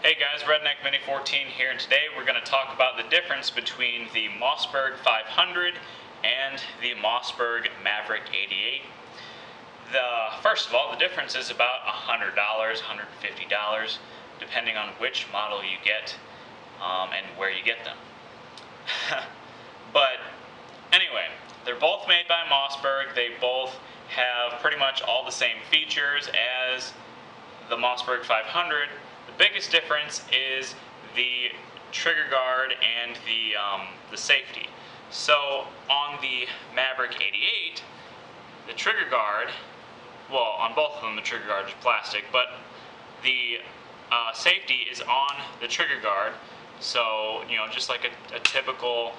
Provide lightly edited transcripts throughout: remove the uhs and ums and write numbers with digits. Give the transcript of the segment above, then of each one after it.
Hey guys, Redneck Mini 14 here, and today we're going to talk about the difference between the Mossberg 500 and the Mossberg Maverick 88. First of all, the difference is about $100, $150, depending on which model you get and where you get them. But anyway, they're both made by Mossberg. They both have pretty much all the same features as the Mossberg 500. The biggest difference is the trigger guard and the safety. So on the Maverick 88, the trigger guard, well, on both of them the trigger guard is plastic, but the safety is on the trigger guard. So, you know, just like a typical,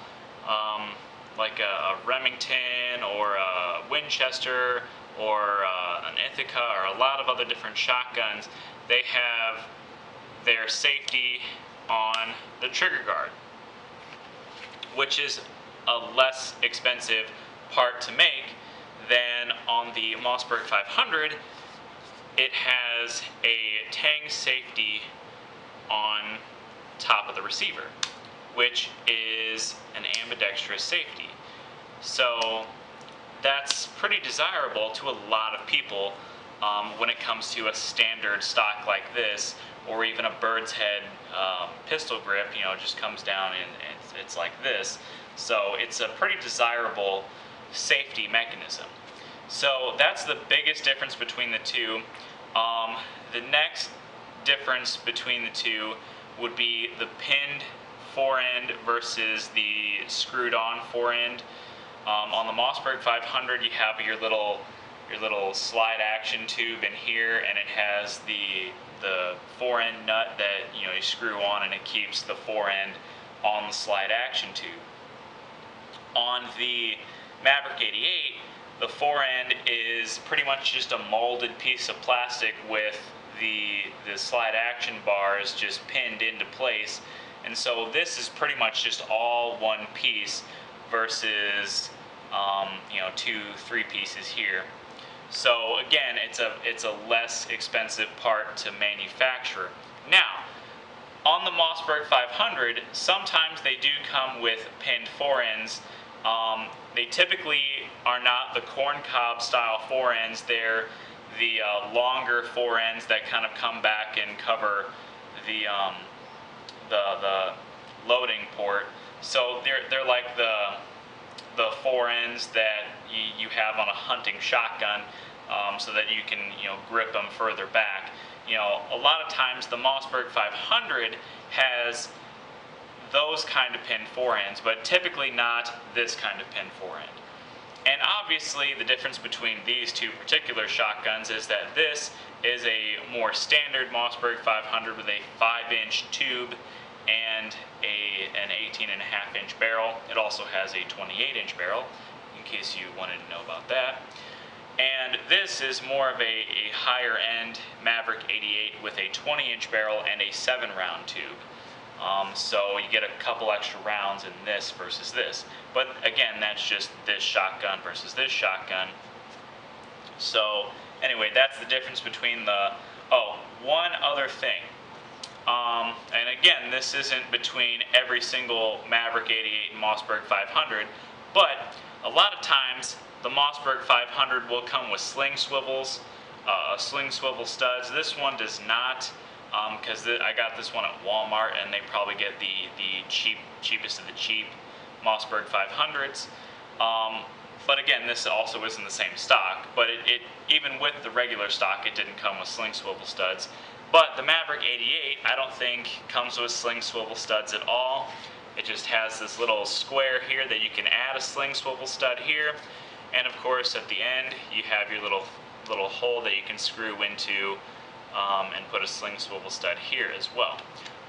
like a Remington or a Winchester or an Ithaca or a lot of other different shotguns, they have their safety on the trigger guard, which is a less expensive part to make than on the Mossberg 500. It has a tang safety on top of the receiver, which is an ambidextrous safety. So that's pretty desirable to a lot of people when it comes to a standard stock like this, or even a bird's head pistol grip. You know, it just comes down and it's like this. So it's a pretty desirable safety mechanism. So that's the biggest difference between the two. The next difference between the two would be the pinned forend versus the screwed on forend. On the Mossberg 500, you have your little slide action tube in here, and it has the forend nut that you screw on, and it keeps the forend on the slide action tube. On the Maverick 88, the forend is pretty much just a molded piece of plastic with the slide action bars just pinned into place, and so this is pretty much just all one piece versus 2-3 pieces here. So again, it's a less expensive part to manufacture. Now, on the Mossberg 500, sometimes they do come with pinned forends. They typically are not the corncob style forends. They're the longer forends that kind of come back and cover the loading port. So they're like the forends that you have on a hunting shotgun, so that you can grip them further back. A lot of times the Mossberg 500 has those kind of pinned forends, but typically not this kind of pinned forend. And obviously the difference between these two particular shotguns is that this is a more standard Mossberg 500 with a 5-inch tube and an 18.5-inch barrel. It also has a 28-inch barrel, in case you wanted to know about that. And this is more of a higher end Maverick 88 with a 20-inch barrel and a 7-round tube. So you get a couple extra rounds in this versus this. But again, that's just this shotgun versus this shotgun. So anyway, that's the difference between the... Oh, one other thing. And again, this isn't between every single Maverick 88 and Mossberg 500, but a lot of times the Mossberg 500 will come with sling swivels, sling swivel studs. This one does not, because I got this one at Walmart, and they probably get the cheapest of the cheap Mossberg 500s. But again, this also isn't the same stock, but it even with the regular stock, it didn't come with sling swivel studs. But the Maverick 88, I don't think comes with sling swivel studs at all. It just has this little square here that you can add a sling swivel stud here, and of course at the end you have your little hole that you can screw into and put a sling swivel stud here as well.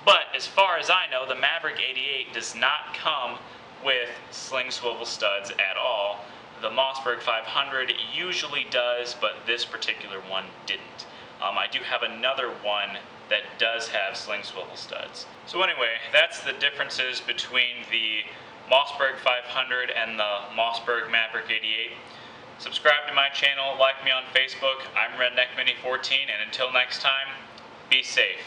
But as far as I know, the Maverick 88 does not come with sling swivel studs at all. The Mossberg 500 usually does, but this particular one didn't. I do have another one that does have sling swivel studs. So anyway, that's the differences between the Mossberg 500 and the Mossberg Maverick 88. Subscribe to my channel, like me on Facebook. I'm Redneck Mini 14, and until next time, be safe.